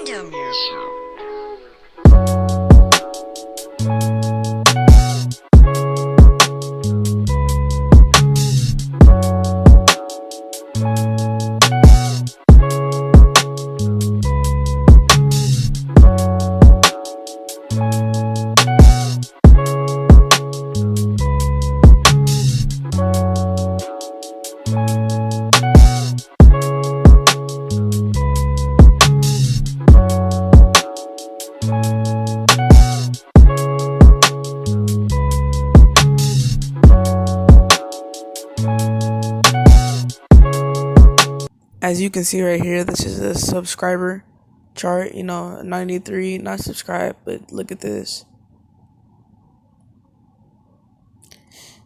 Random issue. As you can see right here, this is a subscriber chart. 93 not subscribed, but look at this.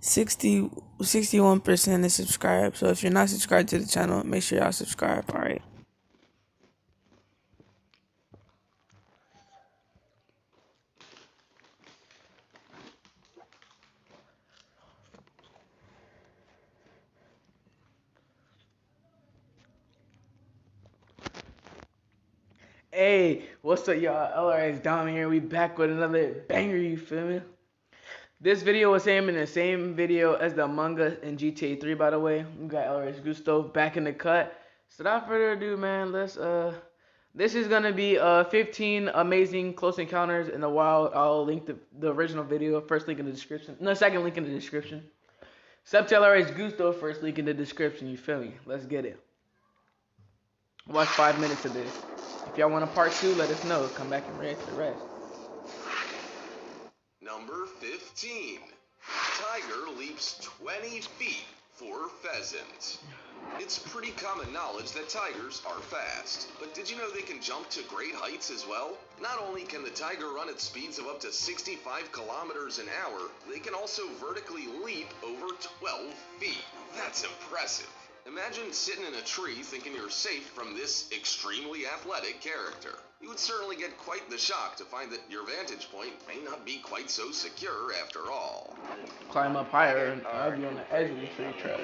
61% is subscribed. So if you're not subscribed to the channel, make sure y'all subscribe. All right. Hey, what's up, y'all? LRX Dom here. We back with another banger. You feel me? This video was in the same video as the Among Us and GTA 3, by the way. We got LRX Gusto back in the cut. So without further ado, man, this is gonna be 15 amazing close encounters in the wild. I'll link the original video, first link in the description. No, second link in the description. Sub to LRX Gusto, first link in the description. You feel me? Let's get it. Watch 5 minutes of this. If y'all want a part 2, let us know. Come back and react to the rest. Number 15. Tiger leaps 20 feet for pheasant. It's pretty common knowledge that tigers are fast, but did you know they can jump to great heights as well? Not only can the tiger run at speeds of up to 65 kilometers an hour, they can also vertically leap over 12 feet. That's impressive. Imagine sitting in a tree thinking you're safe from this extremely athletic character. You would certainly get quite the shock to find that your vantage point may not be quite so secure after all. Climb up higher and I'll be on the edge of the tree trust.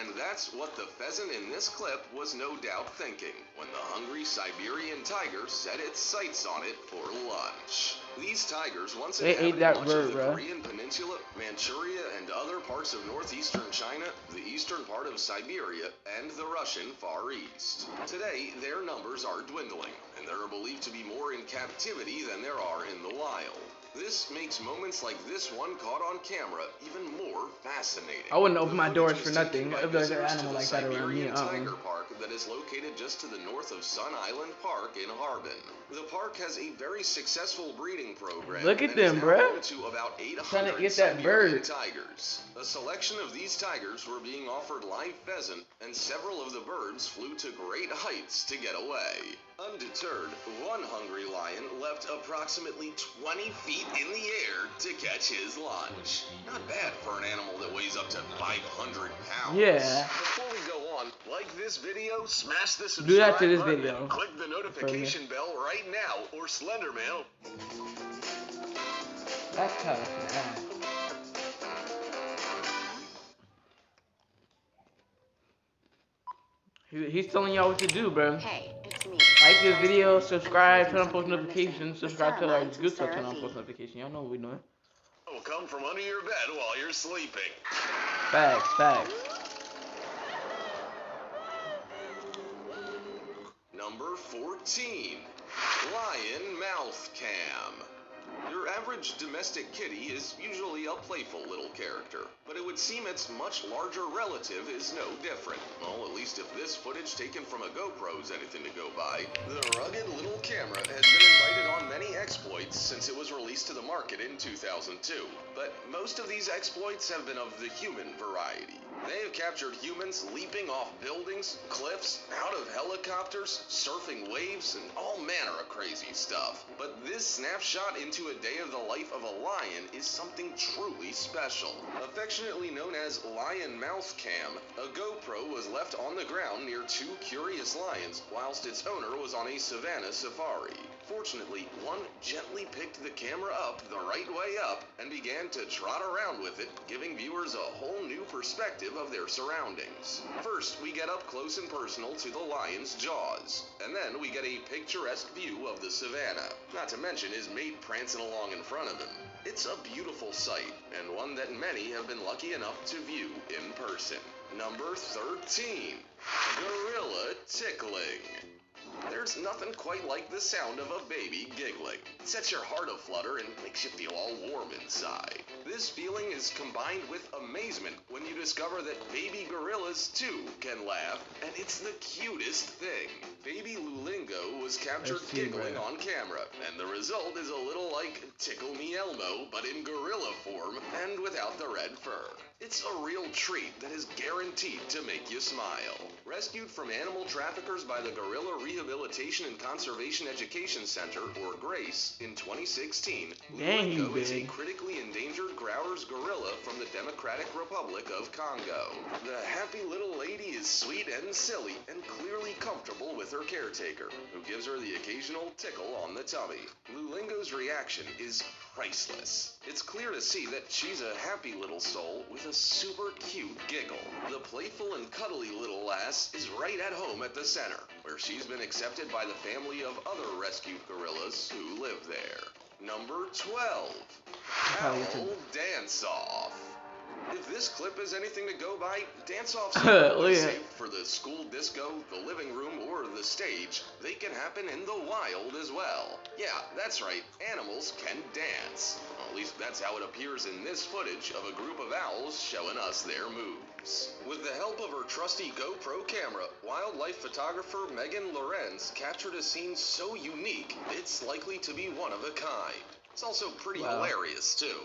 And that's what the pheasant in this clip was no doubt thinking when the hungry Siberian tiger set its sights on it for lunch. These tigers once inhabited much of the Korean Peninsula, Manchuria, and other parts of northeastern China, the eastern part of Siberia, and the Russian Far East. Today, their numbers are dwindling, and there are believed to be more in captivity than there are in the wild. This makes moments like this one caught on camera even more fascinating. I wouldn't open my doors for nothing if there's an animal like that around me. Tiger Park that is located just to the north of Sun Island Park in Harbin. The park has a very successful breeding program. Look at them, bro. To about 800 trying to get that bird. Tigers. A selection of these tigers were being offered live pheasant, and several of the birds flew to great heights to get away. Undeterred, one hungry lion leapt approximately 20 feet in the air to catch his lunch. Not bad for an animal that weighs up to 500 pounds. Yeah. Before we go on, like this video, smash the subscribe Do that to this button, video. click the notification bell right now, or Slenderman. That's tough. He's telling y'all what to do, bro. Hey, it's me. Like this video, subscribe, turn on post notifications, subscribe to our Gusto, turn on post notifications. Y'all know what we're doing. Will come from under your bed while you're sleeping. Facts, facts. Number 14. Lion Mouth Cam. Your average domestic kitty is usually a playful little character, but it would seem its much larger relative is no different. Well, at least if this footage taken from a GoPro is anything to go by. The rugged little camera has been invited on many exploits since it was released to the market in 2002, but most of these exploits have been of the human variety. They have captured humans leaping off buildings, cliffs, out of helicopters, surfing waves, and all manner of crazy stuff. But this snapshot into a day of the life of a lion is something truly special. Affectionately known as Lion Mouth Cam, a GoPro was left on the ground near two curious lions whilst its owner was on a savanna safari. Unfortunately, one gently picked the camera up the right way up and began to trot around with it, giving viewers a whole new perspective of their surroundings. First, we get up close and personal to the lion's jaws, and then we get a picturesque view of the savannah, not to mention his mate prancing along in front of him. It's a beautiful sight, and one that many have been lucky enough to view in person. Number 13. Gorilla tickling. There's nothing quite like the sound of a baby giggling. It sets your heart aflutter and makes you feel all warm inside. This feeling is combined with amazement when you discover that baby gorillas too can laugh, and it's the cutest thing. Baby Lulingo was captured giggling on camera, and the result is a little like Tickle Me Elmo, but in gorilla form and without the red fur. It's a real treat that is guaranteed to make you smile. Rescued from animal traffickers by the Gorilla Rehabilitation and Conservation Education Center, or GRACE, in 2016, Lulingo is a critically endangered Growler's gorilla from the Democratic Republic of Congo. The happy little lady is sweet and silly and clearly comfortable with her caretaker, who gives her the occasional tickle on the tummy. Lulingo's reaction is priceless. It's clear to see that she's a happy little soul with a super cute giggle. The playful and cuddly little lass is right at home at the center, where she's been accepted by the family of other rescued gorillas who live there. Number 12. Owl Dance-Off. If this clip is anything to go by, dance-offs are safe for the school disco, the living room, or the stage. They can happen in the wild as well. Yeah, that's right, animals can dance. Well, at least that's how it appears in this footage of a group of owls showing us their moves. With the help of her trusty GoPro camera, wildlife photographer Megan Lorenz captured a scene so unique, it's likely to be one of a kind. It's also pretty hilarious, too.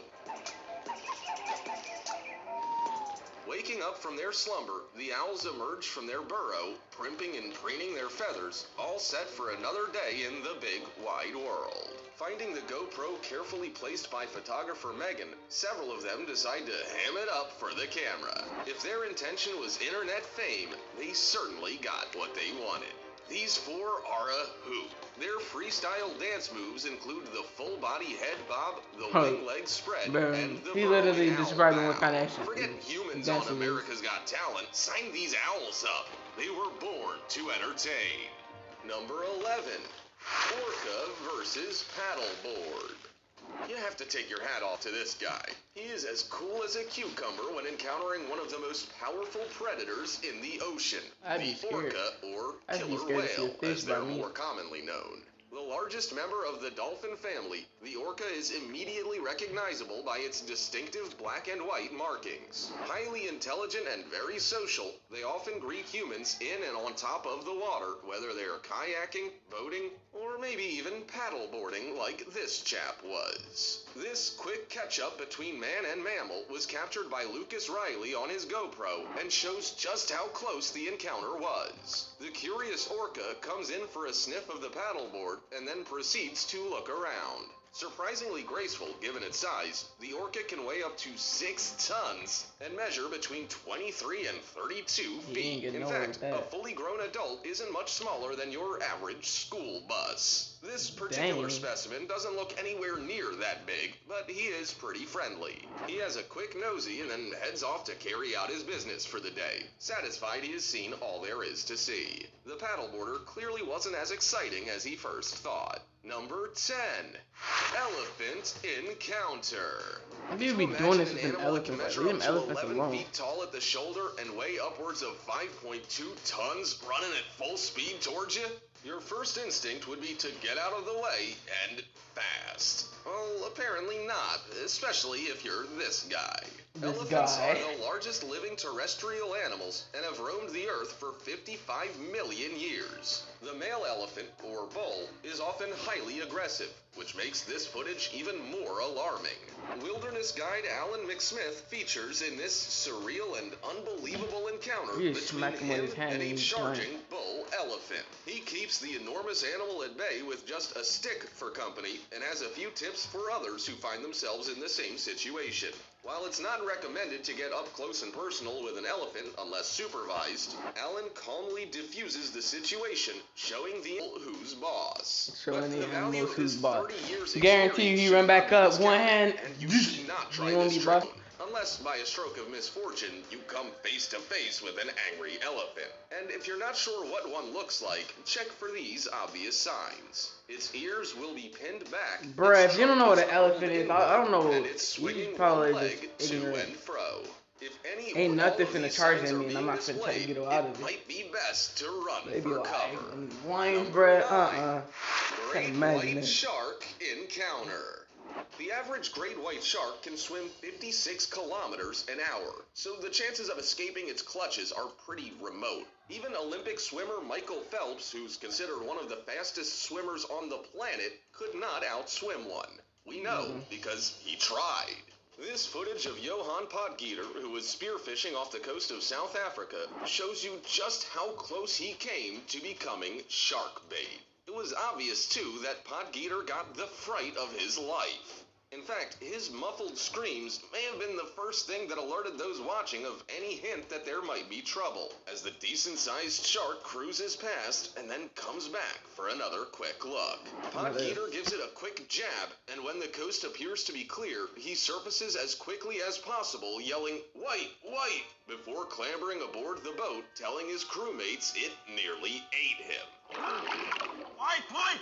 Waking up from their slumber, the owls emerge from their burrow, primping and preening their feathers, all set for another day in the big, wide world. Finding the GoPro carefully placed by photographer Megan, several of them decide to ham it up for the camera. If their intention was internet fame, they certainly got what they wanted. These four are a hoot. Their freestyle dance moves include the full body head bob, the wing leg spread, and the literally describing what kind of action. Forget humans on America's Got Talent. Sign these owls up. They were born to entertain. Number 11. Orca versus Paddleboard. You have to take your hat off to this guy. He is as cool as a cucumber when encountering one of the most powerful predators in the ocean, the orca, or killer whale, as they're more commonly known. The largest member of the dolphin family, the orca is immediately recognizable by its distinctive black and white markings. Highly intelligent and very social, they often greet humans in and on top of the water, whether they're kayaking, boating, or maybe even paddleboarding like this chap was. This quick catch-up between man and mammal was captured by Lucas Riley on his GoPro and shows just how close the encounter was. The curious orca comes in for a sniff of the paddleboard and then proceeds to look around. Surprisingly graceful given its size, the orca can weigh up to 6 tons and measure between 23 and 32 feet. In fact, a fully grown adult isn't much smaller than your average school bus. This particular specimen doesn't look anywhere near that big, but he is pretty friendly. He has a quick nosy and then heads off to carry out his business for the day, satisfied he has seen all there is to see. The paddleboarder clearly wasn't as exciting as he first thought. Number 10. Elephant Encounter. People be doing this with an elephant. Leave them elephants alone. 11 feet tall at the shoulder and weigh upwards of 5.2 tons running at full speed towards you? Your first instinct would be to get out of the way and fast. Well, apparently not, especially if you're this guy. Elephants are the largest living terrestrial animals and have roamed the earth for 55 million years. The male elephant, or bull, is often highly aggressive, which makes this footage even more alarming. Wilderness guide Alan McSmith features in this surreal and unbelievable encounter between him and a charging bull elephant. He keeps the enormous animal at bay with just a stick for company and has a few tips for others who find themselves in the same situation. While it's not recommended to get up close and personal with an elephant unless supervised, Alan calmly diffuses the situation, showing the animal who's boss. Showing the value animals of who's his boss. 30 years Guarantee you, experience he should run back not be up, one discounted, hand, and you should not try he won't this be trick boss. unless by a stroke of misfortune you come face to face with an angry elephant. And if you're not sure what one looks like, check for these obvious signs. Its ears will be pinned back. Bruh, its if you don't know what an trunk is elephant is, rolled I don't know. inward, and it's swinging You probably one just leg to ignorant. and fro. If any Ain't or nothing all of finna these charge signs at are me, and I'm being not finna try to displayed, get out of it it. might be best to run They be for like, cover. wine, Number bruh, 9. Great imagine white it. shark encounter. The average great white shark can swim 56 kilometers an hour, so the chances of escaping its clutches are pretty remote. Even Olympic swimmer Michael Phelps, who's considered one of the fastest swimmers on the planet, could not outswim one. We know because he tried. This footage of Johan Potgieter, who was spearfishing off the coast of South Africa, shows you just how close he came to becoming shark bait. It was obvious, too, that Potgieter got the fright of his life. In fact, his muffled screams may have been the first thing that alerted those watching of any hint that there might be trouble, as the decent-sized shark cruises past and then comes back for another quick look. Potgieter gives it a quick jab, and when the coast appears to be clear, he surfaces as quickly as possible, yelling, "White, white!" before clambering aboard the boat, telling his crewmates it nearly ate him. White, white!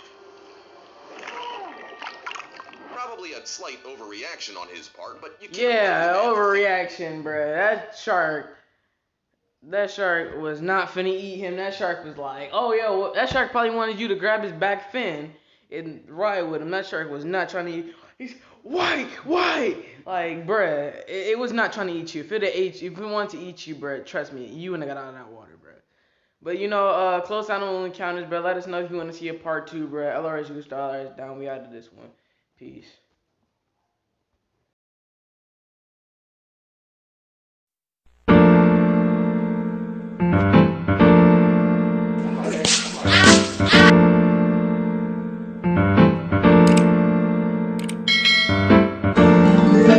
Probably a slight overreaction on his part, but you can't... Yeah, overreaction, bruh. That shark was not finna eat him. That shark was like, oh, yo, well, that shark probably wanted you to grab his back fin and ride with him. That shark was not trying to eat. He's, white! Like, bruh, it was not trying to eat you. If it wanted to eat you, bruh, trust me, you wouldn't have got out of that water, bruh. But, you know, close animal encounters, bruh. Let us know if you want to see a part 2, bruh. LRS, you LRS down. We out of this one. Peace.